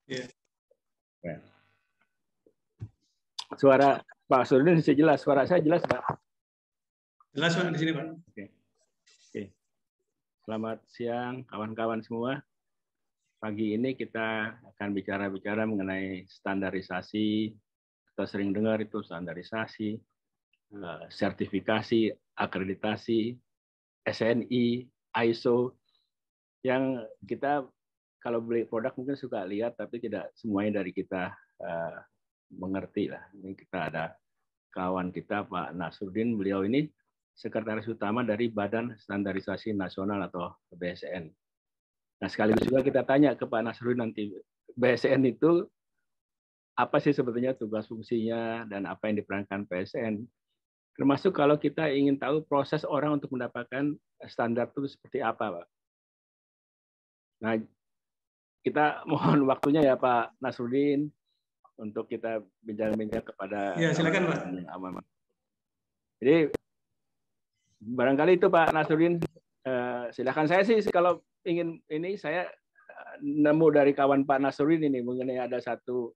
Ya. Suara Pak Surdin masih jelas, suara saya jelas Pak? Jelas Pak di sini Pak. Oke. Selamat siang kawan-kawan semua. Pagi ini kita akan bicara mengenai standarisasi. Kita sering dengar itu standarisasi, sertifikasi, akreditasi, SNI, ISO, yang kita kalau beli produk mungkin suka lihat, tapi tidak semuanya dari kita mengerti lah. Ini kita ada kawan kita Pak Nasruddin, beliau ini Sekretaris Utama dari Badan Standarisasi Nasional atau BSN. Nah, sekaligus juga kita tanya ke Pak Nasruddin nanti, BSN itu apa sih sebetulnya tugas fungsinya dan apa yang diperankan BSN? Termasuk kalau kita ingin tahu proses orang untuk mendapatkan standar itu seperti apa, Pak. Nah, kita mohon waktunya ya Pak Nasruddin untuk kita bincang-bincang kepada ya, silakan Pak. Jadi barangkali itu Pak Nasruddin, silakan. Saya sih kalau ingin ini saya nemu dari kawan Pak Nasruddin ini mengenai ada satu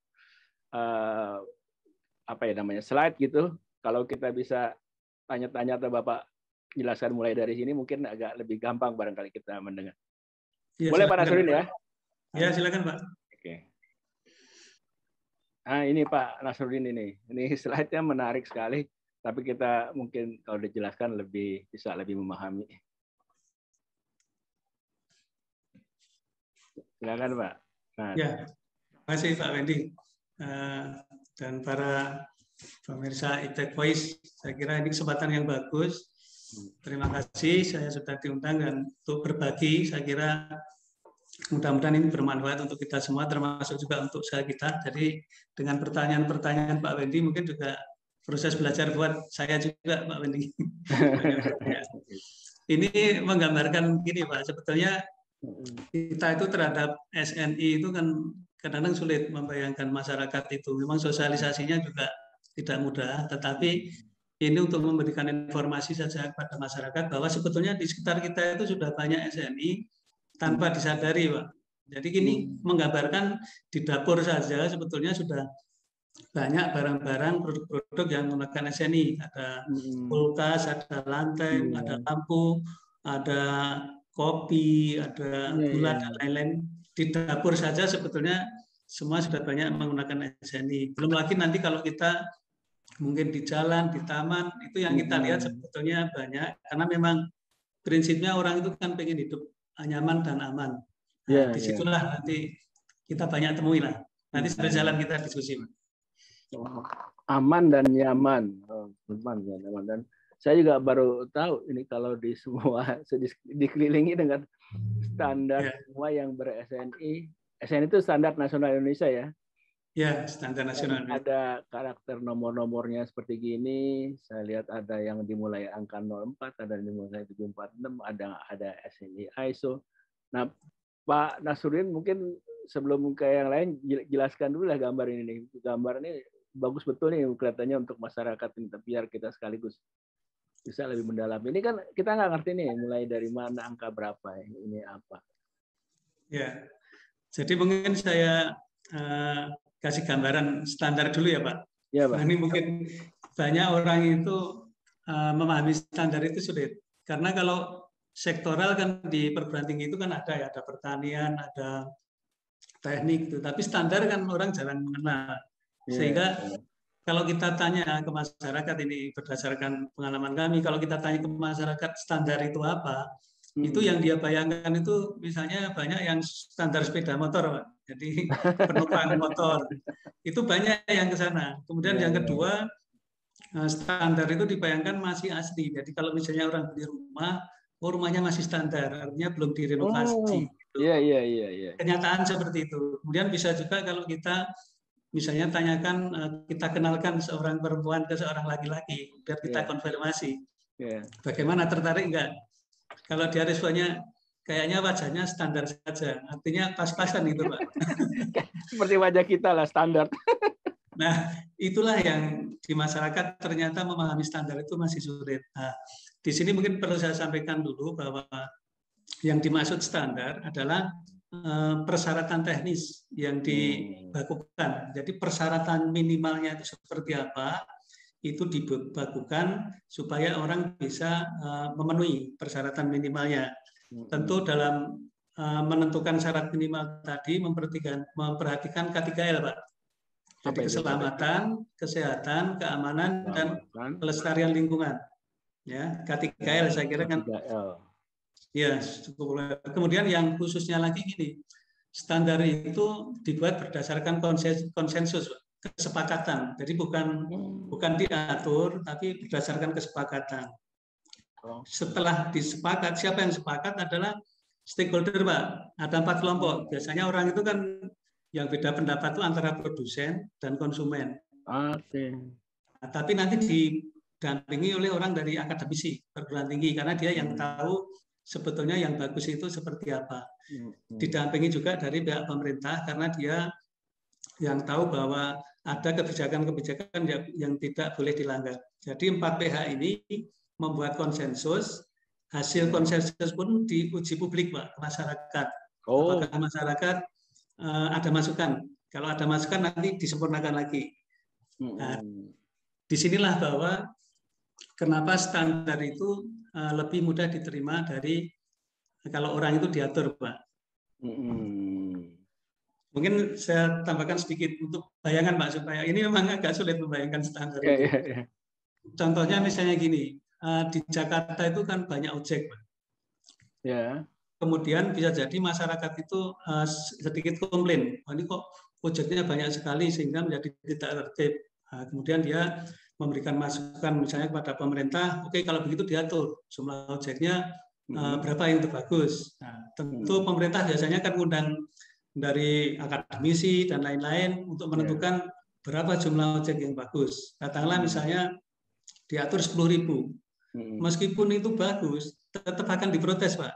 apa ya namanya slide gitu. Kalau kita bisa tanya-tanya atau Bapak jelaskan mulai dari sini mungkin agak lebih gampang barangkali kita mendengar. Ya, boleh Pak Nasruddin ya? Ya, silakan Pak. Oke. Nah, ini Pak Nasruddin ini slide-nya menarik sekali, tapi kita mungkin kalau dijelaskan bisa lebih memahami. Silakan Pak. Nah. Ya, terima kasih Pak Wendy dan para pemirsa Iptek Voice. Saya kira ini kesempatan yang bagus. Terima kasih, saya sudah diundang dan untuk berbagi. Saya kira mudah-mudahan ini bermanfaat untuk kita semua, termasuk juga untuk usaha kita. Jadi dengan pertanyaan-pertanyaan Pak Wendy mungkin juga proses belajar buat saya juga Pak Wendy. Ini menggambarkan gini Pak, sebetulnya kita itu terhadap SNI itu kan kadang-kadang sulit membayangkan masyarakat itu. Memang sosialisasinya juga tidak mudah, tetapi ini untuk memberikan informasi saja kepada masyarakat bahwa sebetulnya di sekitar kita itu sudah banyak SNI tanpa disadari, Pak. Jadi ini menggambarkan di dapur saja sebetulnya sudah banyak barang-barang produk-produk yang menggunakan SNI. Ada kulkas, ada lantai, ada lampu, ada kopi, ada gula dan lain-lain. Di dapur saja sebetulnya semua sudah banyak menggunakan SNI. Belum lagi nanti kalau kita mungkin di jalan, di taman, itu yang kita lihat sebetulnya banyak. Karena memang prinsipnya orang itu kan pengen hidup nyaman dan aman. Nah, disitulah nanti kita banyak temui lah. Nanti sambil jalan kita diskusi. Aman dan nyaman. Aman dan nyaman. Dan saya juga baru tahu ini kalau di semua dikelilingi dengan standar semua yang ber-SNI. SNI itu standar nasional Indonesia ya? Ya, standar nasional. Ada karakter nomor-nomornya seperti gini. Saya lihat ada yang dimulai angka 04, ada yang dimulai 746, ada SNI ISO. Nah, Pak Nasruddin mungkin sebelum ke yang lain jelaskan dulu lah gambar ini. Gambar ini bagus betul nih kelihatannya untuk masyarakat ini, biar kita sekaligus bisa lebih mendalam. Ini kan kita nggak ngerti nih mulai dari mana, angka berapa, ini apa. Ya, jadi mungkin saya kasih gambaran standar dulu ya Pak. Ya, Pak. Nah, ini mungkin banyak orang itu memahami standar itu sulit. Karena kalau sektoral kan di perguruan tinggi itu kan ada ya, ada pertanian, ada teknik itu. Tapi standar kan orang jarang mengenal. Sehingga kalau kita tanya ke masyarakat ini berdasarkan pengalaman kami, kalau kita tanya ke masyarakat standar itu apa, itu yang dia bayangkan itu misalnya banyak yang standar sepeda motor, Pak. Jadi penumpang motor. Itu banyak yang ke sana. Kemudian yang kedua, standar itu dibayangkan masih asli. Jadi kalau misalnya orang beli rumah, rumahnya masih standar, artinya belum direnovasi. Iya. Kenyataan seperti itu. Kemudian bisa juga kalau kita misalnya tanyakan, kita kenalkan seorang perempuan ke seorang laki-laki, biar kita konfirmasi. Bagaimana, tertarik enggak? Kalau dia responnya kayaknya wajahnya standar saja, artinya pas-pasan itu Pak. Seperti wajah kita lah, standar. Nah, itulah yang di masyarakat ternyata memahami standar itu masih sulit. Nah, di sini mungkin perlu saya sampaikan dulu bahwa yang dimaksud standar adalah persyaratan teknis yang dibakukan. Jadi persyaratan minimalnya itu seperti apa, itu dibakukan supaya orang bisa memenuhi persyaratan minimalnya. Tentu dalam menentukan syarat minimal tadi memperhatikan K3L, Pak. Jadi keselamatan, kesehatan, keamanan, dan kelestarian lingkungan. Ya, K3L saya kira kan. Ya, cukup. Kemudian yang khususnya lagi gini, standar itu dibuat berdasarkan konsensus, kesepakatan. Jadi bukan diatur, tapi berdasarkan kesepakatan. Setelah disepakat, siapa yang sepakat adalah stakeholder, Pak. Ada 4 kelompok. Biasanya orang itu kan yang beda pendapat itu antara produsen dan konsumen. Oke. Nah, tapi nanti didampingi oleh orang dari akademisi perguruan tinggi, karena dia yang tahu sebetulnya yang bagus itu seperti apa. Didampingi juga dari pihak pemerintah karena dia yang tahu bahwa ada kebijakan-kebijakan yang tidak boleh dilanggar. Jadi 4 pihak ini membuat konsensus, hasil konsensus pun diuji publik, Pak, ke masyarakat. Apakah masyarakat ada masukan? Kalau ada masukan nanti disempurnakan lagi. Nah, disinilah bahwa kenapa standar itu lebih mudah diterima dari kalau orang itu diatur, Pak. Mungkin saya tambahkan sedikit untuk bayangan, Pak, supaya ini memang agak sulit membayangkan standar. Contohnya misalnya gini, di Jakarta itu kan banyak ojek, Pak. Kemudian bisa jadi masyarakat itu sedikit komplain, ini kok ojeknya banyak sekali sehingga menjadi tidak tertib. Kemudian dia memberikan masukan misalnya kepada pemerintah, oke, kalau begitu diatur jumlah ojeknya berapa yang terbagus. Nah, tentu pemerintah biasanya kan undang dari akademisi dan lain-lain untuk menentukan berapa jumlah ojek yang bagus. Katakanlah misalnya diatur 10.000. Meskipun itu bagus, tetap akan diprotes, Pak.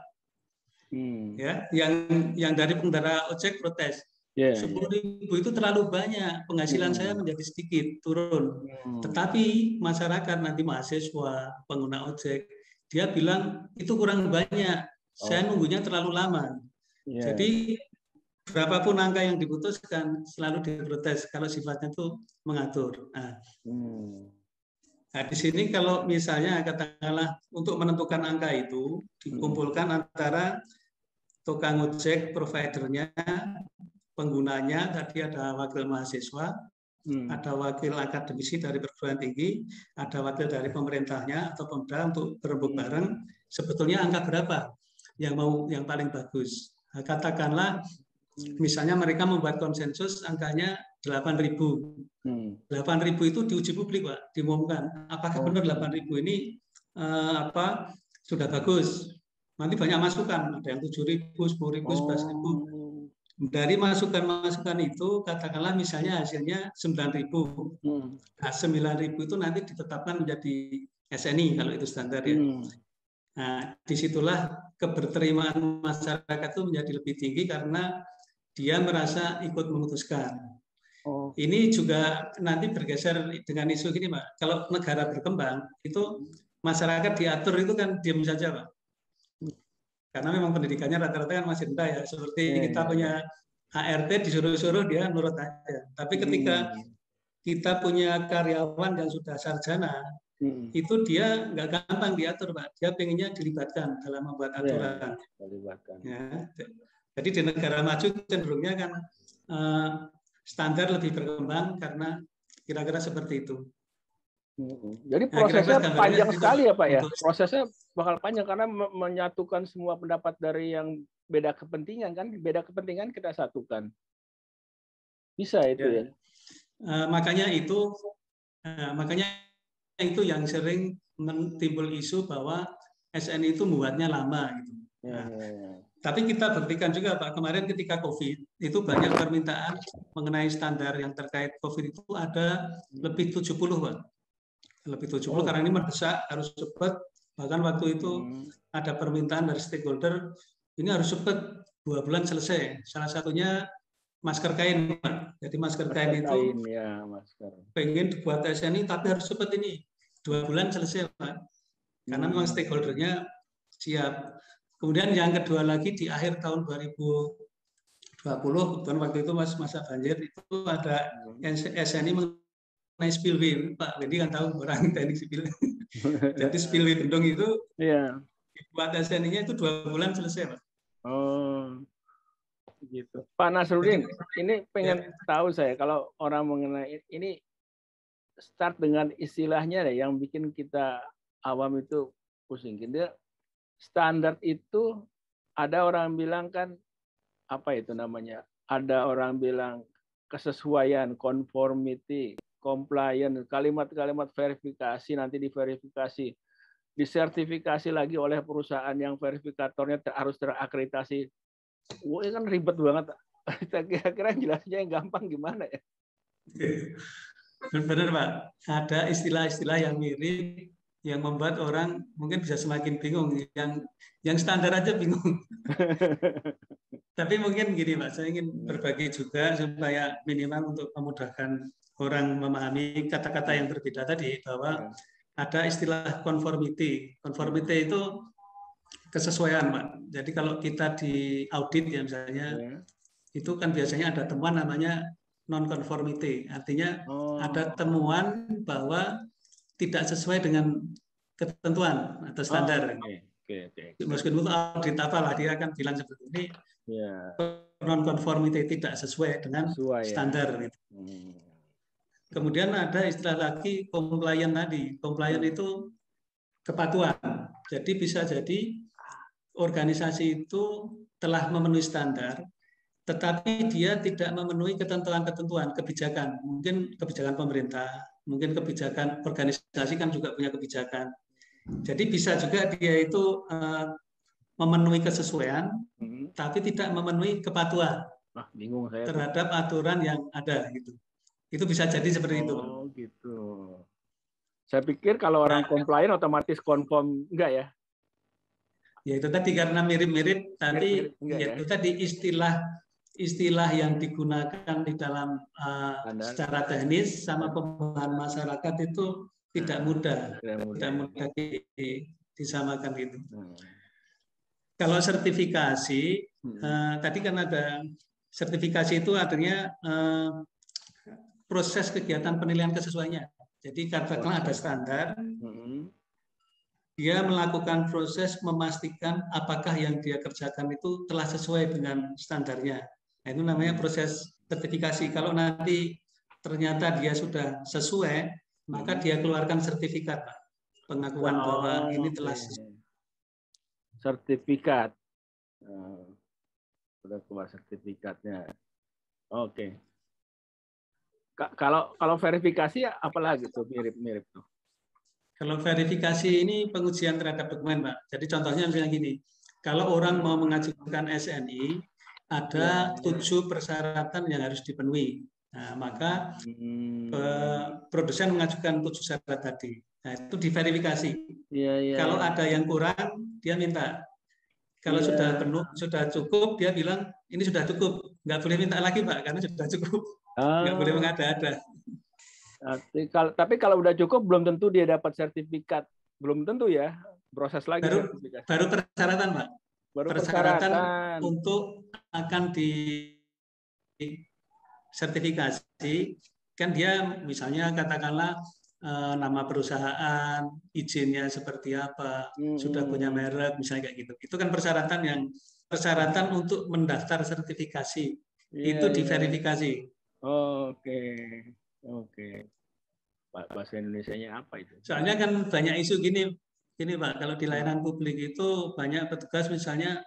Ya, yang dari pengendara ojek protes. 10.000 itu terlalu banyak, penghasilan saya menjadi sedikit, turun. Tetapi masyarakat nanti mahasiswa, pengguna ojek, dia bilang itu kurang banyak, saya nunggunya terlalu lama. Jadi berapapun angka yang diputuskan selalu diprotes kalau sifatnya itu mengatur. Nah, di sini kalau misalnya katakanlah untuk menentukan angka itu dikumpulkan antara tukang ojek, providernya, penggunanya, tadi ada wakil mahasiswa, ada wakil akademisi dari perguruan tinggi, ada wakil dari pemerintahnya atau Pemda untuk berembuk bareng. Sebetulnya angka berapa yang paling bagus? Nah, katakanlah misalnya mereka membuat konsensus angkanya 8.000. 8.000 itu diuji publik, Pak, diumumkan. Apakah benar 8.000 ini sudah bagus? Nanti banyak masukan, ada yang 7.000, 10.000, 11.000. Dari masukan-masukan itu, katakanlah misalnya hasilnya 9.000. Nah, 9.000 itu nanti ditetapkan menjadi SNI kalau itu standar ya. Nah, disitulah keberterimaan masyarakat itu menjadi lebih tinggi karena dia merasa ikut memutuskan. Ini juga nanti bergeser dengan isu gini, Pak. Kalau negara berkembang, itu masyarakat diatur itu kan diam saja, Pak. Karena memang pendidikannya rata-rata kan masih rendah ya. Seperti kita punya ART disuruh-suruh dia nurut aja. Tapi ketika kita punya karyawan yang sudah sarjana, itu dia nggak gampang diatur, Pak. Dia pengennya dilibatkan dalam membuat aturan. Ya. Jadi di negara maju cenderungnya kan standar lebih berkembang karena kira-kira seperti itu. Jadi prosesnya panjang sekali ya, Pak ya. Prosesnya bakal panjang karena menyatukan semua pendapat dari yang beda kepentingan kan, beda kepentingan kita satukan. Bisa itu ya. Makanya itu yang sering timbul isu bahwa SNI itu membuatnya lama gitu. Tapi kita buktikan juga, Pak, kemarin ketika COVID itu banyak permintaan mengenai standar yang terkait COVID itu ada lebih 70, Pak. Lebih 70 karena ini mendesak, harus cepat. Bahkan waktu itu ada permintaan dari stakeholder, ini harus cepat, 2 bulan selesai. Salah satunya masker kain, Pak. Jadi masker kain itu pengen dibuat SNI, tapi harus cepat ini. 2 bulan selesai, Pak. Karena memang stakeholdernya siap. Kemudian yang kedua lagi di akhir tahun 2020 2020, kebetulan waktu itu masa banjir itu ada SNI mengenai spillway. Pak Wendy kan tahu orang teknik sipil. Jadi spillway bendung itu buat SNI-nya itu 2 bulan selesai, Pak. Oh, gitu. Pak Nasruddin, ini pengen tahu saya kalau orang mengenai ini start dengan istilahnya deh yang bikin kita awam itu pusing. Dia standar itu ada orang bilang kan apa itu namanya? Ada orang bilang kesesuaian, conformity, compliance, kalimat-kalimat verifikasi nanti diverifikasi, disertifikasi lagi oleh perusahaan yang verifikatornya harus terakreditasi. Wah, ini kan ribet banget. Kira-kira jelasnya yang gampang gimana ya? Benar, Pak. Ada istilah-istilah yang mirip yang membuat orang mungkin bisa semakin bingung. Yang standar aja bingung. Tapi mungkin gini, Pak, saya ingin berbagi juga supaya minimal untuk memudahkan orang memahami kata-kata yang berbeda tadi, bahwa ada istilah conformity. Conformity itu kesesuaian, Pak. Jadi kalau kita di audit ya misalnya, itu kan biasanya ada temuan namanya non-conformity. Artinya ada temuan bahwa tidak sesuai dengan ketentuan atau standar. Meskipun itu audit apalah, dia akan bilang seperti ini, non-conformity tidak sesuai dengan standar. Gitu. Kemudian ada istilah lagi compliant tadi. Compliant itu kepatuhan. Jadi bisa jadi organisasi itu telah memenuhi standar, tetapi dia tidak memenuhi ketentuan-ketentuan kebijakan. Mungkin kebijakan pemerintah, mungkin kebijakan organisasi kan juga punya kebijakan. Jadi bisa juga dia itu memenuhi kesesuaian, tapi tidak memenuhi kepatuhan bingung saya terhadap aturan yang ada. Gitu. Itu bisa jadi seperti itu. Oh gitu. Saya pikir kalau orang compliant otomatis conform, enggak ya? Ya itu tadi karena mirip-mirip, tapi itu tadi istilah yang digunakan di dalam secara teknis sama pemahaman masyarakat itu tidak mudah disamakan gitu. Kalau sertifikasi, tadi kan ada sertifikasi itu artinya proses kegiatan penilaian kesesuaiannya. Jadi katakanlah ada standar, dia melakukan proses memastikan apakah yang dia kerjakan itu telah sesuai dengan standarnya. Nah, itu namanya proses sertifikasi. Kalau nanti ternyata dia sudah sesuai, maka dia keluarkan sertifikat, Pak. Pengakuan bahwa ini telah sesuai. Sertifikat. Sudah keluar sertifikatnya. Oke. Kalau verifikasi apalagi tuh mirip-mirip tuh. Kalau verifikasi ini pengujian terhadap dokumen, Pak. Jadi contohnya misalnya gini, kalau orang mau mengajukan SNI, ada 7 persyaratan yang harus dipenuhi. Nah, maka produsen mengajukan 7 syarat tadi. Nah, itu diverifikasi. Kalau ada yang kurang, dia minta. Kalau sudah penuh, sudah cukup, dia bilang ini sudah cukup. Nggak boleh minta lagi, Pak, karena sudah cukup. Nggak boleh mengada-ada. Tapi kalau udah cukup, belum tentu dia dapat sertifikat. Belum tentu ya, proses lagi. Baru persyaratan, Pak. Baru persyaratan untuk akan disertifikasi, kan dia misalnya katakanlah nama perusahaan, izinnya seperti apa, sudah punya merek, misalnya kayak gitu. Itu kan persyaratan untuk mendaftar sertifikasi. Itu diverifikasi. Oke. Bahasa Indonesianya apa itu? Soalnya kan banyak isu gini Pak, kalau di layanan publik itu banyak petugas misalnya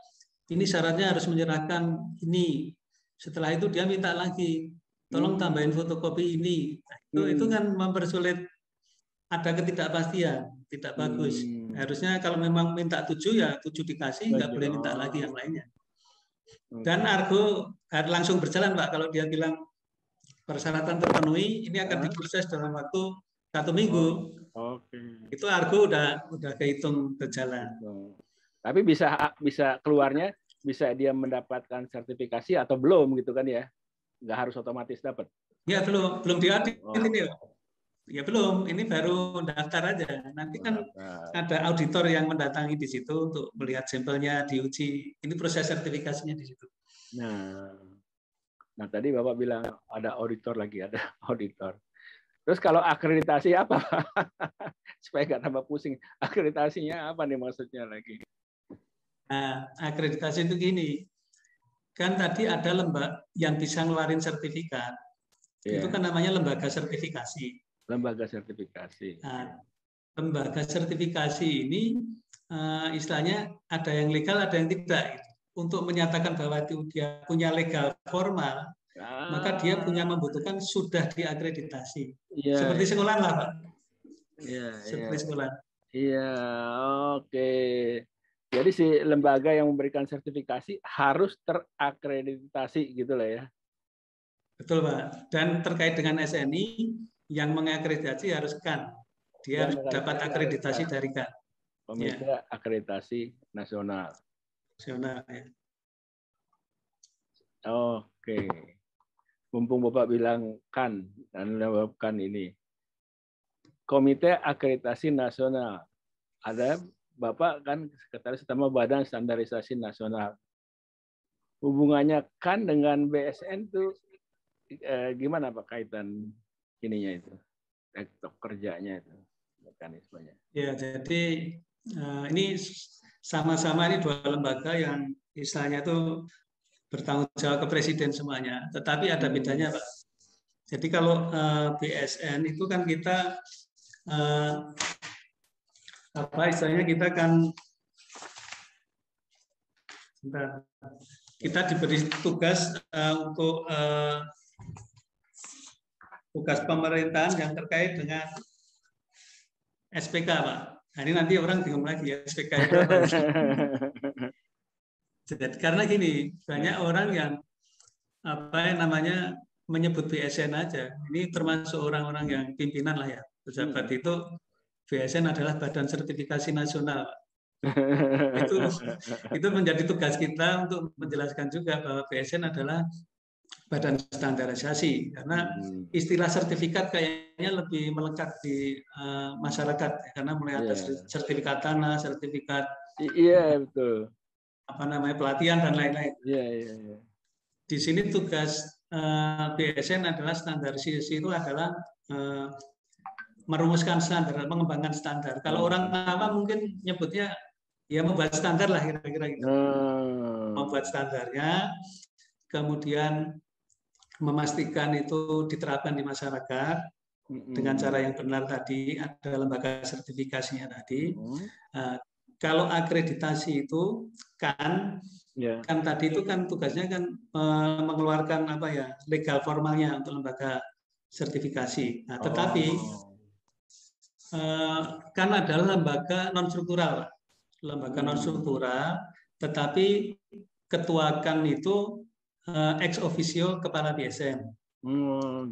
ini syaratnya harus menyerahkan ini. Setelah itu dia minta lagi, tolong tambahin fotokopi ini. Nah, itu kan mempersulit, ada ketidakpastian, tidak bagus. Harusnya kalau memang minta 7 ya 7 dikasih, nggak boleh minta lagi yang lainnya. Dan Argo langsung berjalan, Pak, kalau dia bilang persyaratan terpenuhi, ini akan diproses dalam waktu 1 minggu. Itu Argo udah kehitung berjalan. Tapi bisa keluarnya, bisa dia mendapatkan sertifikasi atau belum gitu kan ya? Nggak harus otomatis dapat. Ya belum diaudit ini. Ya belum, ini baru daftar aja. Nanti kan ada auditor yang mendatangi di situ untuk melihat sampelnya, diuji. Ini proses sertifikasinya di situ. Nah tadi Bapak bilang ada auditor lagi, ada auditor. Terus kalau akreditasi apa? Supaya nggak tambah pusing. Akreditasinya apa nih maksudnya lagi? Nah, akreditasi itu gini, kan tadi ada lembaga yang bisa ngeluarin sertifikat, itu kan namanya lembaga sertifikasi. Lembaga sertifikasi. Nah, lembaga sertifikasi ini istilahnya ada yang legal, ada yang tidak. Untuk menyatakan bahwa dia punya legal formal, maka dia punya membutuhkan sudah diakreditasi. Seperti sekolah lah, Pak. Seperti sekolah. Iya, oke. Jadi si lembaga yang memberikan sertifikasi harus terakreditasi gitu lah ya. Betul, Pak. Dan terkait dengan SNI, yang mengakreditasi harus KAN. Dia harus dapat akreditasi dari KAN. Komite Akreditasi Nasional. Ya. Oke. Mumpung Bapak bilang KAN dan menyebabkan ini. Komite Akreditasi Nasional. Ada Bapak kan Sekretaris Utama Badan Standarisasi Nasional. Hubungannya KAN dengan BSN itu gimana Pak kaitan ininya itu? Tektok kerjanya itu, mekanismenya. Ya, jadi ini sama-sama ini dua lembaga yang istilahnya itu bertanggung jawab ke presiden semuanya, tetapi ada bedanya, Pak. Jadi kalau BSN itu kan kita apa istilahnya kita kan kita diberi tugas untuk tugas pemerintahan yang terkait dengan SPK, Pak. Nah, ini nanti orang bingung lagi ya SPK itu apa. Jadi, karena gini, banyak orang yang apa namanya menyebut BSN aja. Ini termasuk orang-orang yang pimpinan lah ya. Pejabat itu BSN adalah Badan Sertifikasi Nasional. Itu menjadi tugas kita untuk menjelaskan juga bahwa BSN adalah badan standarisasi, karena istilah sertifikat kayaknya lebih melekat di masyarakat, karena mulai ada sertifikat tanah, sertifikat betul, apa namanya pelatihan dan lain-lain. Di sini tugas BSN adalah standarisasi, itu adalah merumuskan standar, mengembangkan standar. Kalau orang awam mungkin nyebutnya ya membuat standar lah kira-kira gitu. Membuat standarnya, kemudian memastikan itu diterapkan di masyarakat dengan cara yang benar tadi, ada lembaga sertifikasinya tadi. Kalau akreditasi itu kan tadi itu kan tugasnya kan mengeluarkan apa ya legal formalnya untuk lembaga sertifikasi. Nah, tetapi kan adalah lembaga non struktural, tetapi ketua KAN itu ex officio kepala BSN.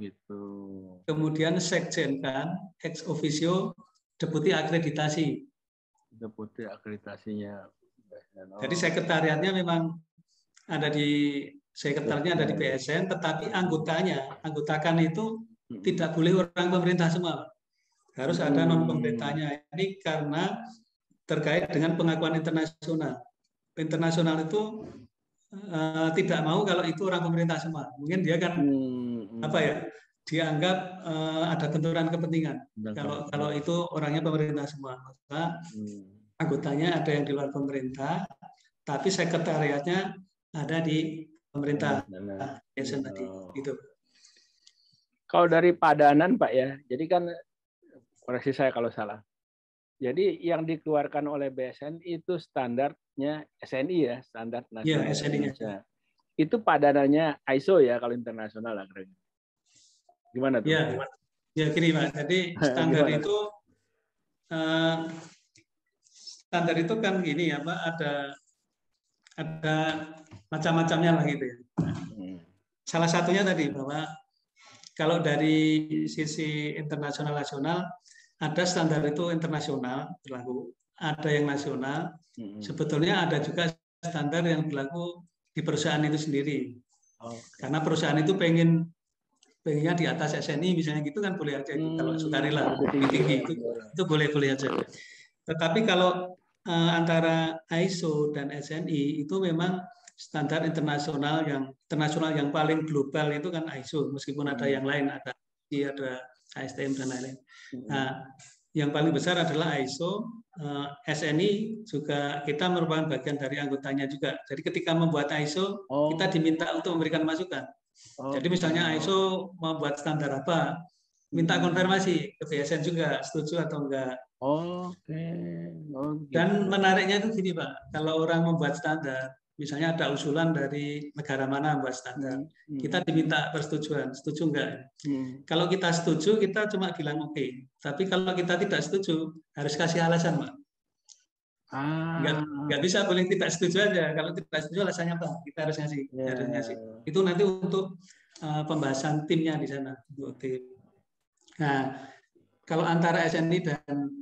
Gitu. Kemudian sekjen KAN ex officio deputi akreditasi. Deputi akreditasinya. Jadi sekretariatnya memang ada di sekretariatnya ada di BSN, tetapi anggota KAN itu tidak boleh orang pemerintah semua. Harus ada non pemerintahnya. Ini karena terkait dengan pengakuan internasional. Internasional itu tidak mau kalau itu orang pemerintah semua. Mungkin dia kan apa ya? Dianggap ada benturan kepentingan. Kalau itu orangnya pemerintah semua, maka anggotanya ada yang di luar pemerintah, tapi sekretariatnya ada di pemerintah. Gitu. Kalau dari padanan Pak ya, jadi kan koreksi saya kalau salah. Jadi yang dikeluarkan oleh BSN itu standarnya SNI ya, standar nasional. Ya, SNI-nya. Itu padanannya ISO ya kalau internasional lah kira-kira. Gimana tuh? Ya gini Pak. Jadi standar itu kan gini ya Pak, ada macam-macamnya lah gitu ya. Salah satunya tadi bahwa kalau dari sisi internasional nasional ada standar itu internasional berlaku, ada yang nasional. Sebetulnya ada juga standar yang berlaku di perusahaan itu sendiri. Karena perusahaan itu pengennya di atas SNI misalnya gitu kan boleh aja itu. Kalau sukarela tinggi itu boleh aja. Tetapi kalau antara ISO dan SNI itu memang standar internasional yang paling global itu kan ISO, meskipun ada yang lain, ada ASTM dan lain-lain. Nah, yang paling besar adalah ISO. SNI juga kita merupakan bagian dari anggotanya juga. Jadi ketika membuat ISO, kita diminta untuk memberikan masukan. Jadi misalnya ISO membuat standar apa, minta konfirmasi ke BSN juga, setuju atau enggak. Gitu. Dan menariknya itu gini Pak, kalau orang membuat standar, misalnya ada usulan dari negara mana membuat standar, kita diminta persetujuan, setuju enggak? Kalau kita setuju, kita cuma bilang oke. Tapi kalau kita tidak setuju, harus kasih alasan Pak. Nggak bisa boleh tidak setuju aja. Kalau tidak setuju alasannya apa? Kita harus ngasih. Itu nanti untuk pembahasan timnya di sana, untuk tim. Nah, kalau antara SNI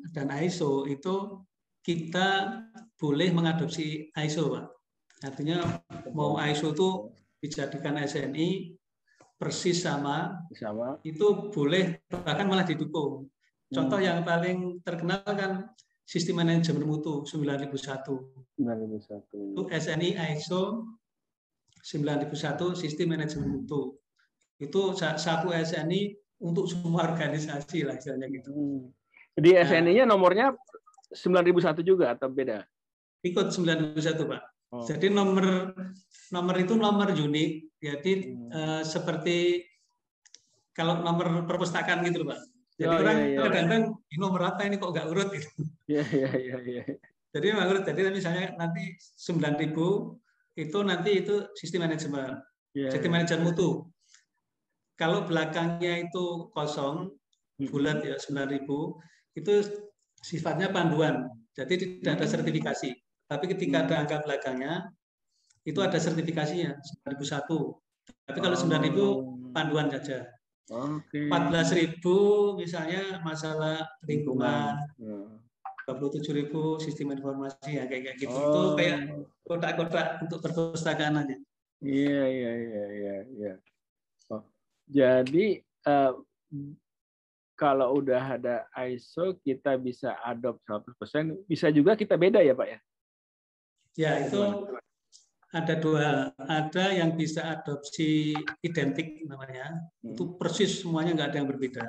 dan ISO itu kita boleh mengadopsi ISO, Pak. Artinya mau ISO itu dijadikan SNI persis sama, itu boleh, bahkan malah didukung. Contoh yang paling terkenal kan sistem manajemen mutu 9001. Itu SNI ISO 9001 sistem manajemen mutu. Itu satu SNI untuk semua organisasi lah istilahnya gitu. Jadi SNI-nya nomornya 9001 juga atau beda? Ikut 91 Pak. Jadi nomor itu nomor unik. Jadi seperti kalau nomor perpustakaan gitu Pak. Jadi orang kadang-kadang nomor apa ini kok nggak urut gitu. Iya. Jadi memang urut. Jadi misalnya nanti 9.000 itu nanti itu sistem manajemen. Sistem manajemen mutu. Kalau belakangnya itu kosong, bulat ya 9.000, itu sifatnya panduan. Jadi tidak ada sertifikasi. Tapi ketika ada angka belakangnya, itu ada sertifikasinya 9.001. Tapi kalau 9.000 panduan saja. 14.000 misalnya masalah lingkungan. 27.000 sistem informasi ya kayak gitu. Itu kayak kotak-kotak untuk perpustakaan aja. Iya. Jadi kalau udah ada ISO kita bisa adopt 100%, bisa juga kita beda ya Pak ya? Ya itu ada dua, ada yang bisa adopsi identik namanya, itu persis semuanya nggak ada yang berbeda.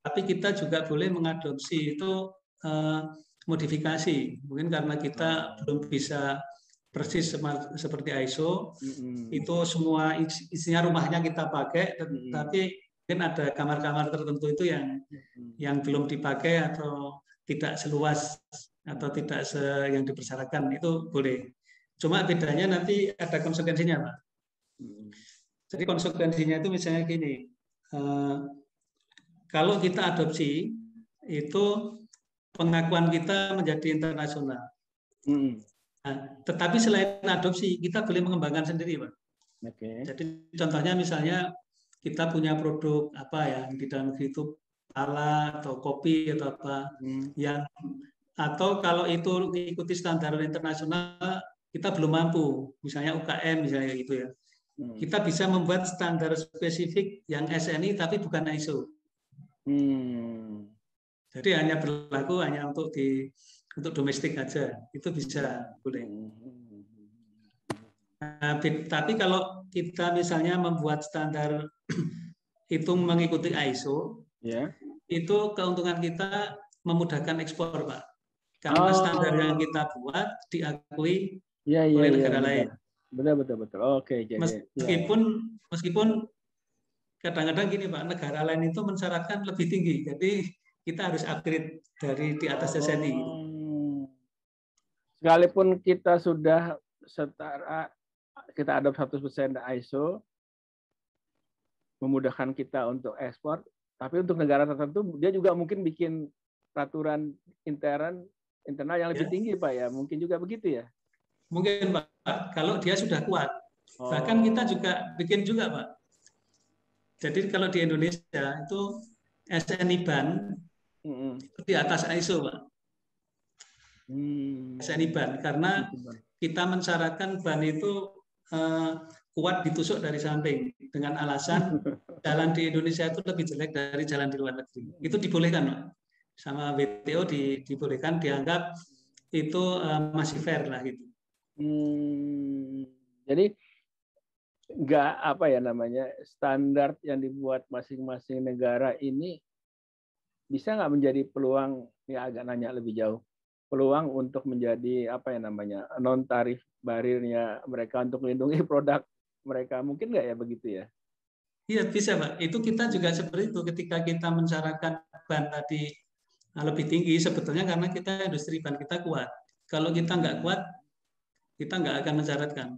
Tapi kita juga boleh mengadopsi itu modifikasi, mungkin karena kita belum bisa persis seperti ISO, itu semua isinya rumahnya kita pakai, tapi mungkin ada kamar-kamar tertentu itu yang belum dipakai atau tidak seluas atau tidak yang dipersyaratkan, itu boleh. Cuma bedanya nanti ada konsekuensinya, Pak. Jadi konsekuensinya itu misalnya gini, kalau kita adopsi, itu pengakuan kita menjadi internasional. Nah, tetapi selain adopsi, kita boleh mengembangkan sendiri, Pak. Jadi contohnya misalnya kita punya produk apa ya di dalam negeri itu pala atau kopi atau apa yang, atau kalau itu mengikuti standar internasional kita belum mampu, misalnya UKM misalnya gitu ya. Kita bisa membuat standar spesifik yang SNI tapi bukan ISO. Jadi hanya berlaku hanya untuk domestik aja, itu bisa boleh. Nah, tapi kalau kita misalnya membuat standar itu mengikuti ISO, itu keuntungan kita memudahkan ekspor, Pak. Karena standar yang kita buat diakui oleh negara lain. Betul. Oke, jadi meskipun kadang-kadang gini Pak, negara lain itu mensyaratkan lebih tinggi, jadi kita harus upgrade dari di atas SNI. Sekalipun kita sudah setara, kita adopt 100% ISO, memudahkan kita untuk ekspor, tapi untuk negara tertentu dia juga mungkin bikin peraturan internal yang lebih tinggi Pak ya, mungkin juga begitu ya? Mungkin Pak, kalau dia sudah kuat. Bahkan kita juga bikin juga Pak. Jadi kalau di Indonesia itu SNI ban itu di atas ISO Pak. SNI ban, karena kita mensyaratkan ban itu kuat ditusuk dari samping dengan alasan jalan di Indonesia itu lebih jelek dari jalan di luar negeri. Itu dibolehkan Pak. Sama WTO dibolehkan, dianggap itu masih fair lah gitu. Jadi nggak apa ya namanya standar yang dibuat masing-masing negara ini bisa nggak menjadi peluang, ya agak nanya lebih jauh, peluang untuk menjadi apa ya namanya non tarif barirnya mereka untuk melindungi produk mereka, mungkin nggak ya begitu ya? Iya bisa Pak. Itu kita juga seperti itu ketika kita mensyaratkan ban tadi lebih tinggi sebetulnya karena kita industri ban kita kuat. Kalau kita nggak kuat, kita nggak akan mensyaratkan.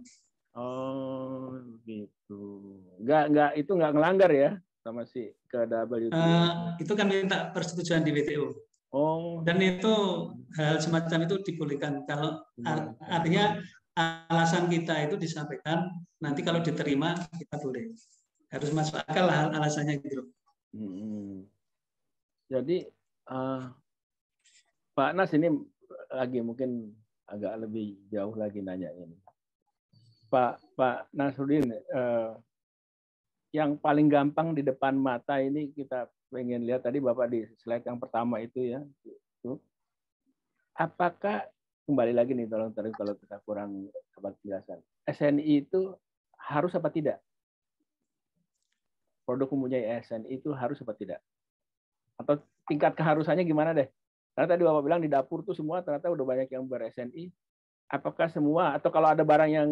Oh gitu. Nggak itu nggak ngelanggar ya sama si ke WTO. Itu kan minta persetujuan di WTO. Oh. Dan itu hal semacam itu dibolehkan. Kalau artinya alasan kita itu disampaikan, nanti kalau diterima kita boleh. Harus masuk akal lah alasannya gitu. Jadi Pak Nas ini lagi mungkin agak lebih jauh lagi nanya ini. Pak Nasruddin, yang paling gampang di depan mata ini kita pengen lihat tadi Bapak di slide yang pertama itu ya. Apakah kembali lagi nih tolong kalau kita kurang penjelasan. SNI itu harus apa tidak? Produk mempunyai SNI itu harus apa tidak? Atau tingkat keharusannya gimana deh? Karena tadi Bapak bilang di dapur tuh semua ternyata udah banyak yang ber-SNI. Apakah semua atau kalau ada barang yang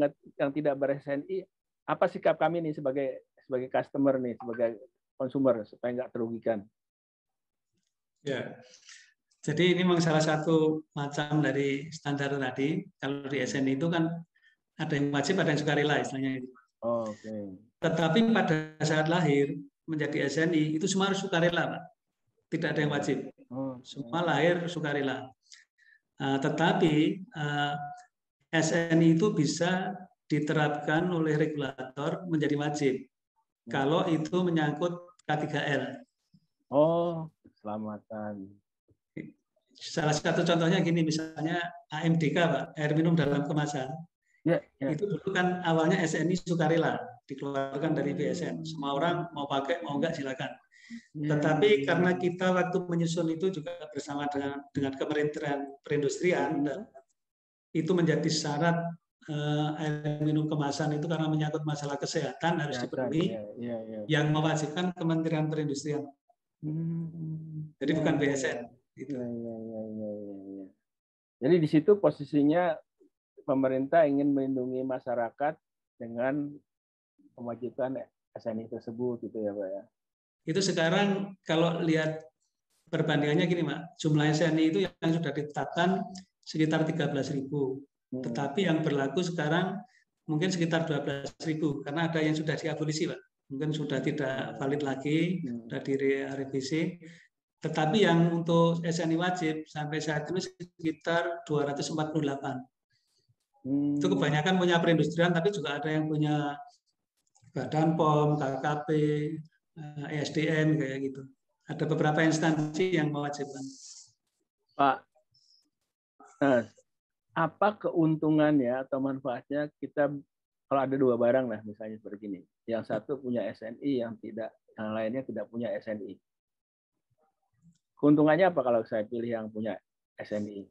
tidak ber-SNI, apa sikap kami nih sebagai customer nih, sebagai konsumer supaya nggak terugikan? Ya, jadi ini memang salah satu macam dari standar tadi. Kalau di SNI itu kan ada yang wajib, ada yang sukarela istilahnya itu. Oh, okay. Tetapi pada saat lahir menjadi SNI itu semua harus sukarela, Pak. Tidak ada yang wajib. Semua lahir sukarela. Tetapi SNI itu bisa diterapkan oleh regulator menjadi wajib kalau itu menyangkut K3L. Oh, keselamatan. Salah satu contohnya gini, misalnya AMDK, Pak, air minum dalam kemasan. Ya. Itu dulu kan awalnya SNI sukarela, dikeluarkan dari BSN. Semua orang mau pakai, mau enggak silakan. Tetapi karena kita waktu menyusun itu juga bersama dengan Kementerian Perindustrian, itu menjadi syarat air minum kemasan itu karena menyangkut masalah kesehatan harus dipenuhi, yang mewajibkan Kementerian Perindustrian. Jadi bukan BSN. Gitu. Jadi di situ posisinya pemerintah ingin melindungi masyarakat dengan mewajibkan SNI tersebut, gitu ya Pak ya. Itu sekarang kalau lihat perbandingannya gini, Pak, jumlah SNI itu yang sudah ditetapkan sekitar 13.000. Tetapi yang berlaku sekarang mungkin sekitar 12.000 karena ada yang sudah diabolisi, Pak. Mungkin sudah tidak valid lagi, sudah direvisi. Tetapi yang untuk SNI wajib sampai saat ini sekitar 248. Itu kebanyakan punya perindustrian, tapi juga ada yang punya Badan POM, KKP, ESDM kayak gitu. Ada beberapa instansi yang mewajibkan. Pak, apa keuntungannya atau manfaatnya kita kalau ada dua barang lah misalnya seperti ini, yang satu punya SNI, yang lainnya tidak punya SNI. Keuntungannya apa kalau saya pilih yang punya SNI?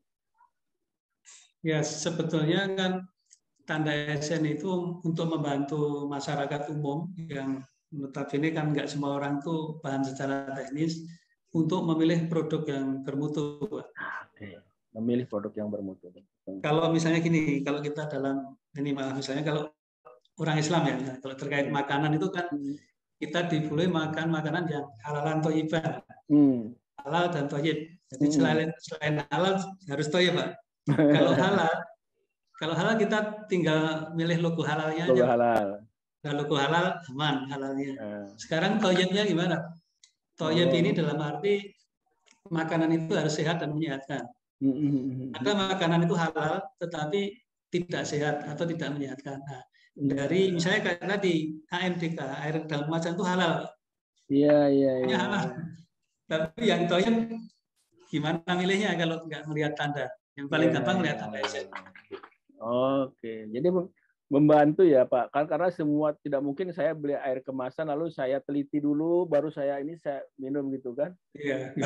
Ya sebetulnya kan tanda SNI itu untuk membantu masyarakat umum yang notabene kan nggak semua orang tuh paham secara teknis untuk memilih produk yang bermutu. Oke. Memilih produk yang bermutu. Kalau misalnya gini, kalau kita dalam ini malah misalnya kalau orang Islam ya, kalau terkait makanan itu kan kita diboleh makan makanan yang halalan thayyiban. Halal dan thayyib. Jadi selain halal harus thayyib, Pak. Kalau halal kita tinggal milih logo halalnya aja. Halal. Nah, logo halal aman halalnya. Sekarang thayyibnya gimana? Thayyib ini dalam arti makanan itu harus sehat dan menyehatkan. Ada makanan itu halal tetapi tidak sehat atau tidak menyehatkan. Nah, dari misalnya kayak tadi AMDK, air dalam kemasan itu halal. Iya. Halal. Tapi yang thayyib gimana milihnya kalau nggak melihat tanda? Yang paling gampang melihat tanda SNI. Oke, jadi membantu ya Pak. Karena semua tidak mungkin saya beli air kemasan lalu saya teliti dulu baru saya minum gitu kan? Iya.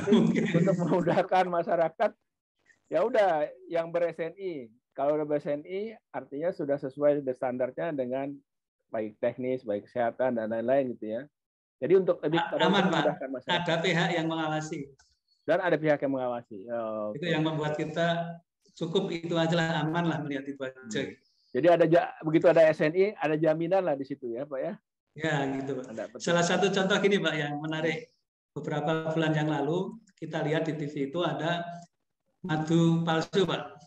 Untuk memudahkan masyarakat, ya udah yang ber-SNI. kalau udah BSNI artinya sudah sesuai standarnya dengan baik teknis, baik kesehatan dan lain-lain gitu ya. Jadi untuk lebih aman Pak, memudahkan masyarakat. ada pihak yang mengawasi. Dan ada pihak yang mengawasi. Oh, itu yang membuat kita cukup itu aja lah, aman lah melihat itu aja. Jadi begitu ada SNI, ada jaminan lah di situ ya Pak ya? Ya gitu Pak. Salah satu contoh gini Pak yang menarik, beberapa bulan yang lalu kita lihat di TV itu ada madu palsu Pak.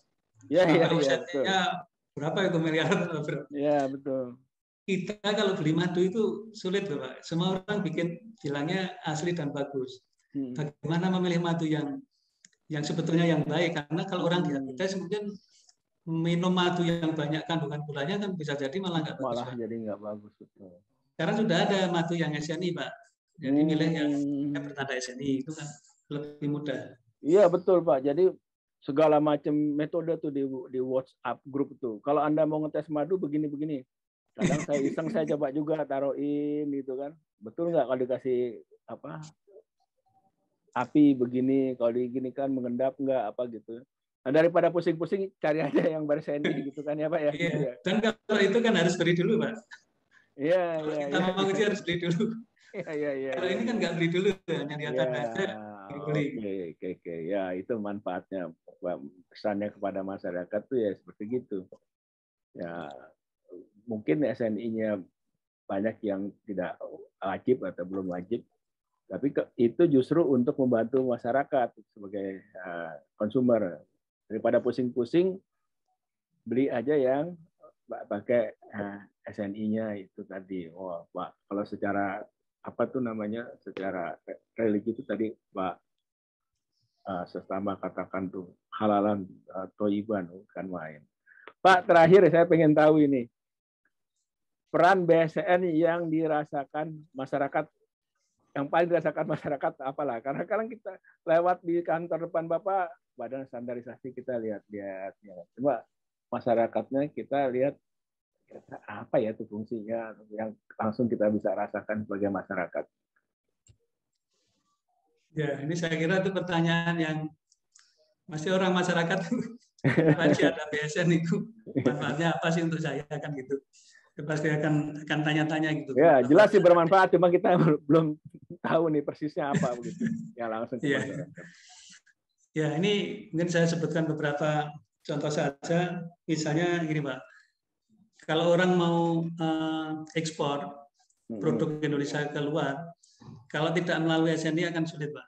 Ya, omsetnya berapa itu, miliaran? Ya betul. Kita kalau beli madu itu sulit loh Pak. Semua orang bilangnya asli dan bagus. Bagaimana memilih madu yang sebetulnya yang baik? Karena kalau orang diabetes mungkin minum madu yang banyak kandungan gulanya kan bisa jadi malah nggak bagus. Malah jadi nggak bagus, betul. Sekarang sudah ada madu yang SNI Pak. Jadi milih yang bertanda SNI itu kan lebih mudah. Iya betul Pak. Jadi segala macam metode tuh di WhatsApp grup tuh. Kalau Anda mau ngetes madu begini-begini. Kadang saya iseng saya coba juga taruhin gitu kan. Betul nggak kalau dikasih api begini, kalau diginikan mengendap nggak apa gitu. Nah, daripada pusing-pusing cari aja yang BSNI gitu kan ya Pak ya. Iya. Dan kalau itu kan harus beli dulu Pak. Iya. Kita mau uji harus beli dulu. Iya. Kalau ini kan nggak beli dulu, hanya lihat aja. Oke. Ya itu manfaatnya, pesannya kepada masyarakat tuh ya seperti gitu. Ya mungkin SNI-nya banyak yang tidak wajib atau belum wajib. Tapi itu justru untuk membantu masyarakat sebagai konsumer. Daripada pusing-pusing, beli aja yang pakai SNI-nya itu tadi. Oh, Pak, kalau secara secara religi itu tadi Pak sesama katakan tuh halalan toiban, bukan main. Pak, terakhir saya pengen tahu ini peran BSN yang dirasakan masyarakat. Yang paling dirasakan masyarakat apalah? Karena kadang kita lewat di kantor depan Bapak, badan standarisasi kita lihat. Coba masyarakatnya kita lihat apa ya itu fungsinya yang langsung kita bisa rasakan sebagai masyarakat. Ya, ini saya kira itu pertanyaan yang masih orang masyarakat pasti ada BSN itu manfaatnya apa sih untuk saya kan gitu. Pasti akan tanya-tanya gitu. Ya, jelas sih bermanfaat, cuma kita belum tahu nih persisnya apa begitu. Ya langsung ke masyarakat. Ya, ini mungkin saya sebutkan beberapa contoh saja. Misalnya gini, Pak. Kalau orang mau ekspor produk Indonesia keluar, kalau tidak melalui SNI akan sulit, Pak.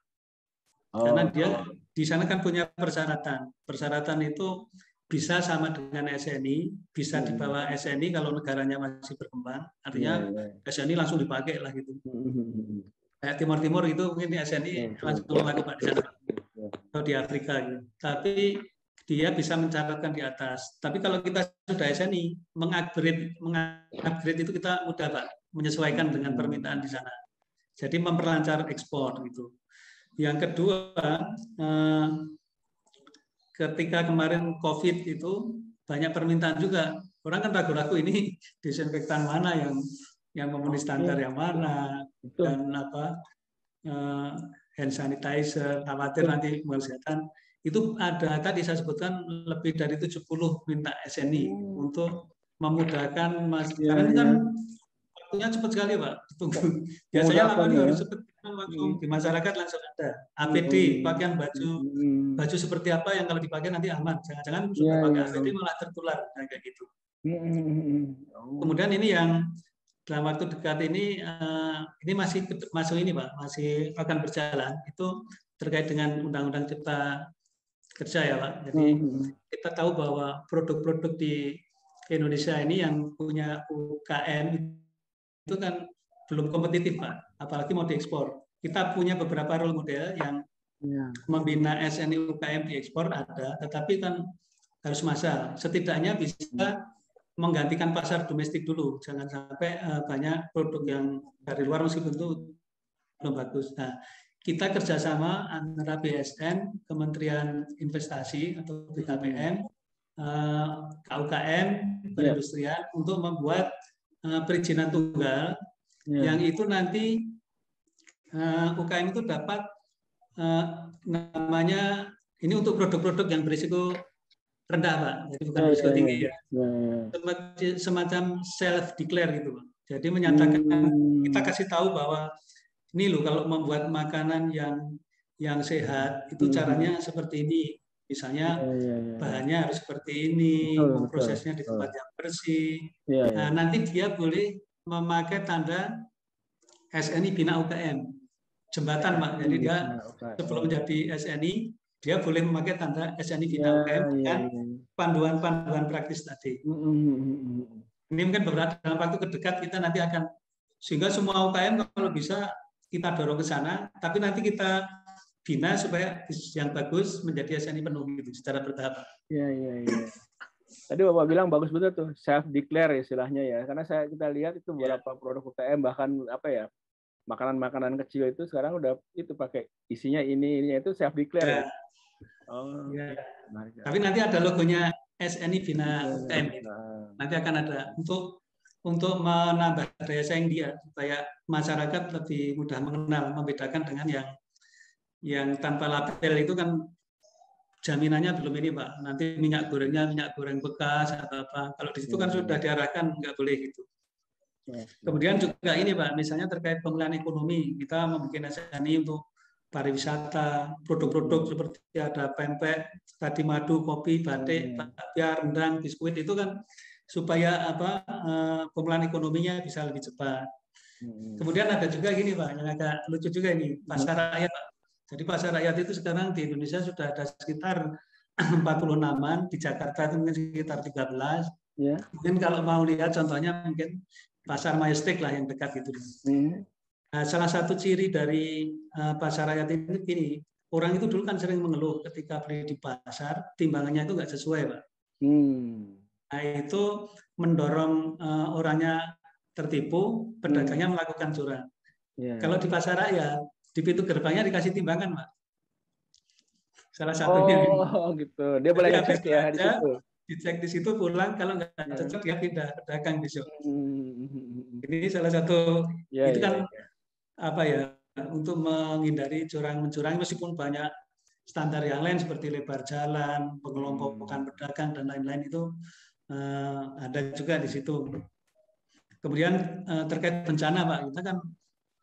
Karena dia di sana kan punya persyaratan. Persyaratan itu bisa sama dengan SNI, bisa di bawah SNI kalau negaranya masih berkembang. Artinya SNI langsung dipakai lah gitu. Kayak Timur itu mungkin di SNI langsung laku Pak di sana. Atau di Afrika gitu. Tapi dia bisa mencatatkan di atas. Tapi kalau kita sudah SNI, mengupgrade itu kita mudah Pak, menyesuaikan dengan permintaan di sana. Jadi memperlancar ekspor gitu. Yang kedua, ketika kemarin COVID itu banyak permintaan juga. Orang kan ragu-ragu ini disinfektan mana yang memenuhi standar yang mana, dan hand sanitizer, khawatir nanti kesehatan. Itu ada tadi saya sebutkan lebih dari 70 minta SNI untuk memudahkan Mas. Karena ini kan waktunya cepat sekali Pak. Tunggu. Biasanya laporan harus cepat, langsung di masyarakat langsung ada. APD, pakaian baju seperti apa yang kalau dipakai nanti aman. Jangan-jangan sudah pakai APD malah tertular kayak gitu. Kemudian ini yang dalam waktu dekat ini masih masuk ini Pak, masih akan berjalan. Itu terkait dengan Undang-Undang Cipta Kerja ya Pak. Jadi kita tahu bahwa produk-produk di Indonesia ini yang punya UKM itu kan belum kompetitif Pak, apalagi mau diekspor. Kita punya beberapa role model yang membina SNI UKM diekspor ada, tetapi kan harus massal. Setidaknya bisa menggantikan pasar domestik dulu, jangan sampai banyak produk yang dari luar meskipun itu belum bagus. Nah, kita kerjasama antara BSN, Kementerian Investasi atau BKPM, KUKM, perindustrian untuk membuat perizinan tunggal yang itu nanti UKM itu dapat namanya ini untuk produk-produk yang berisiko rendah, Pak. Jadi bukan berisiko tinggi ya. Semacam self declare gitu, Pak. Jadi menyatakan, kita kasih tahu bahwa ini loh kalau membuat makanan yang sehat itu caranya seperti ini. Misalnya bahannya harus seperti ini, memprosesnya di tempat yang bersih. Nah, nanti dia boleh memakai tanda SNI Bina UKM. Jembatan, Pak. Jadi dia sebelum menjadi SNI, dia boleh memakai tanda SNI Bina UKM dengan panduan-panduan praktis tadi. Ini mungkin dalam waktu terdekat kita nanti akan, sehingga semua UKM kalau bisa kita dorong ke sana, tapi nanti kita bina supaya yang bagus menjadi SNI penuh gitu secara bertahap. Iya. Tadi Bapak bilang bagus betul tuh, self declare istilahnya ya. Karena kita lihat itu beberapa produk UKM bahkan apa ya, makanan-makanan kecil itu sekarang udah itu pakai isinya ini itu self declare. Tapi nanti ada logonya SNI Bina UKM. Nanti akan ada untuk menambah daya saing dia supaya masyarakat lebih mudah mengenal, membedakan dengan yang tanpa label itu kan jaminannya belum ini, Pak. Nanti minyak gorengnya minyak goreng bekas atau apa. Kalau di situ kan sudah diarahkan nggak boleh gitu. Kemudian juga ini, Pak, misalnya terkait pemulihan ekonomi, kita membuat SNI untuk pariwisata, produk-produk seperti ada pempek, tadi madu, kopi, batik, bakpia, rendang, biskuit itu kan supaya pemulihan ekonominya bisa lebih cepat. Kemudian ada juga gini, Pak, yang agak lucu juga ini, pasar rakyat, Pak. Jadi pasar rakyat itu sekarang di Indonesia sudah ada sekitar 46-an, di Jakarta itu mungkin sekitar 13. Mungkin kalau mau lihat contohnya mungkin pasar Majestic lah yang dekat gitu. Nah, salah satu ciri dari pasar rakyat ini gini, orang itu dulu kan sering mengeluh ketika beli di pasar, timbangannya itu nggak sesuai, Pak. Nah, itu mendorong orangnya tertipu, pedagangnya melakukan curang. Kalau di pasar rakyat, di pintu gerbangnya dikasih timbangan, Pak. Salah satunya. Gitu. Dia boleh ngecek ya di situ. Dicek di situ, pulang, kalau nggak cocok dia pindah pedagang besok. Ini salah satu, itu kan apa ya, untuk menghindari curang-mencurang, meskipun banyak standar yang lain seperti lebar jalan, pengelompokan pedagang dan lain-lain itu ada juga di situ. Kemudian terkait bencana, Pak, kita kan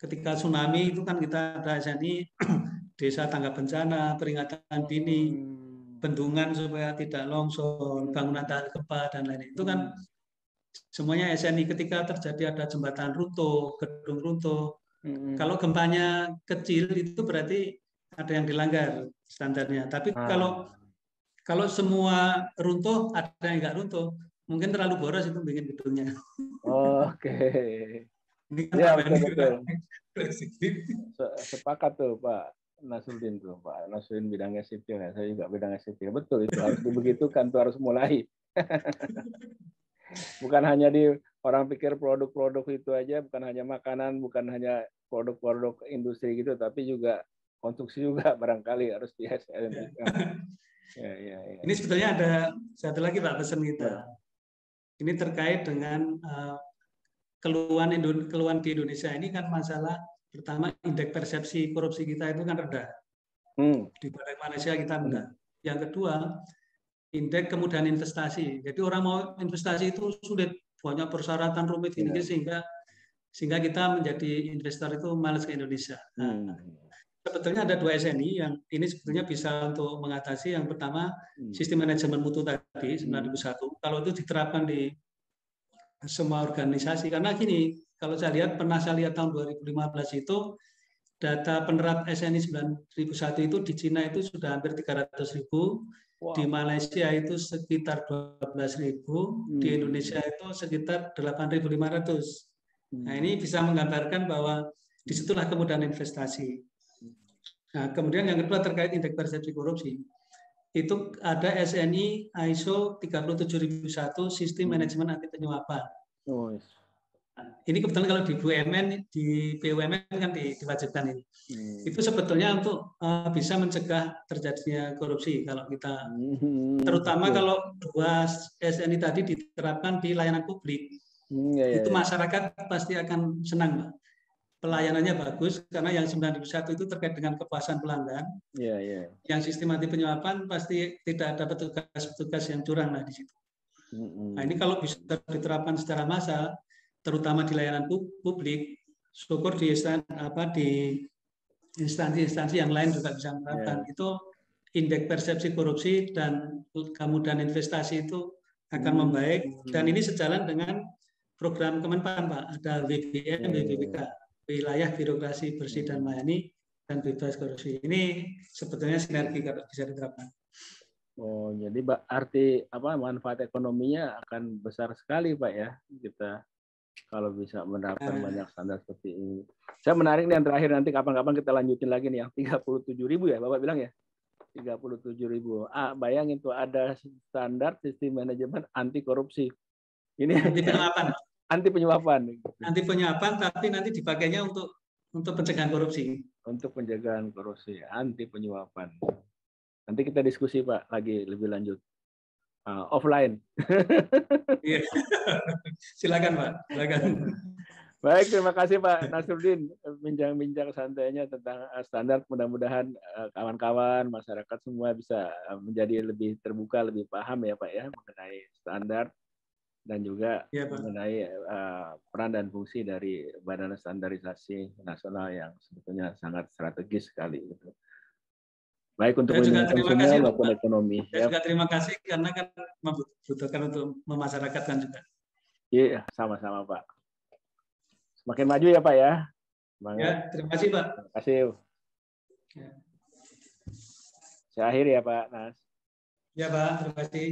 ketika tsunami itu kan kita ada SNI desa tanggap bencana, peringatan dini, bendungan supaya tidak longsor, bangunan tahan gempa dan lain-lain. Itu kan semuanya SNI. Ketika terjadi ada jembatan runtuh, gedung runtuh, kalau gempanya kecil itu berarti ada yang dilanggar standarnya. Tapi kalau semua runtuh, ada yang nggak runtuh, mungkin terlalu boros itu bikin gedungnya. Ini kan ya, betul. Sepakat tuh Pak Nasruddin tuh, Pak Nasruddin bidangnya sipil ya, saya juga bidangnya sipil. Betul, itu harus dibegitukan, tuh harus mulai. Bukan hanya di orang pikir produk-produk itu aja, bukan hanya makanan, bukan hanya produk-produk industri gitu, tapi juga konstruksi juga barangkali harus di SLM. Ya. Ini sebetulnya ada satu lagi, Pak, pesan kita. Ini terkait dengan keluhan di Indonesia ini kan masalah pertama, indeks persepsi korupsi kita itu kan rendah. Dibanding Malaysia kita rendah. Yang kedua, indeks kemudahan investasi. Jadi orang mau investasi itu sulit, banyak persyaratan rumit ini sehingga kita menjadi investor itu malas ke Indonesia. Sebetulnya ada 2 SNI yang ini sebetulnya bisa untuk mengatasi. Yang pertama, sistem manajemen mutu tadi 9001. Kalau itu diterapkan di semua organisasi, karena gini, kalau saya lihat, pernah saya lihat tahun 2015 itu data penerap SNI 9001 itu di Cina itu sudah hampir 300.000, di Malaysia itu sekitar 12.000, di Indonesia itu sekitar 8.500. Nah, ini bisa menggambarkan bahwa disitulah kemudahan investasi. Nah, kemudian yang kedua terkait indeks persepsi korupsi. Itu ada SNI ISO 37001 sistem manajemen anti penyuapan. Ini kebetulan kalau di BUMN kan diwajibkan ini. Itu sebetulnya untuk bisa mencegah terjadinya korupsi kalau kita, terutama kalau 2 SNI tadi diterapkan di layanan publik, itu masyarakat pasti akan senang, Pak. pelayanannya bagus, karena yang 91 itu terkait dengan kepuasan pelanggan. Yang sistem anti penyuapan pasti tidak ada petugas-petugas yang curang lah di situ. Nah, ini kalau bisa diterapkan secara massal, terutama di layanan publik, syukur di instansi-instansi yang lain juga bisa menerapkan. Itu indeks persepsi korupsi dan kemudahan investasi itu akan membaik, dan ini sejalan dengan program Kemenpan, Pak. Ada WBM, WBBK, Wilayah Birokrasi Bersih dan Melayani dan Bebas Korupsi. Ini sebetulnya sinergi kalau bisa diterapkan. Oh, jadi arti manfaat ekonominya akan besar sekali, Pak, ya, kita kalau bisa menerapkan banyak standar seperti ini. Saya menarik nih yang terakhir, nanti kapan-kapan kita lanjutin lagi nih yang 37.000 ya, Bapak bilang ya? 37.000. Bayangin tuh ada standar sistem manajemen anti korupsi. Ini anti penyuapan. Anti penyuapan. Anti penyuapan, tapi nanti dipakainya untuk pencegahan korupsi. Untuk pencegahan korupsi, anti penyuapan. Nanti kita diskusi, Pak, lagi lebih lanjut. Offline. Silakan, Pak. Silakan. Baik, terima kasih Pak Nasruddin, bincang-bincang santainya tentang standar. Mudah-mudahan kawan-kawan, masyarakat semua bisa menjadi lebih terbuka, lebih paham ya Pak ya mengenai standar dan juga mengenai peran dan fungsi dari Badan Standarisasi Nasional yang sebetulnya sangat strategis sekali. Gitu. Baik untuk meningkatkan semua maupun ekonomi. Saya juga terima kasih karena kan membutuhkan untuk memasyarakatkan juga. Iya, sama-sama Pak. Semakin maju ya Pak ya. Semangat. Ya, terima kasih Pak. Terima kasih. Ya. Saya akhiri ya Pak Nas. Ya Pak, terima kasih.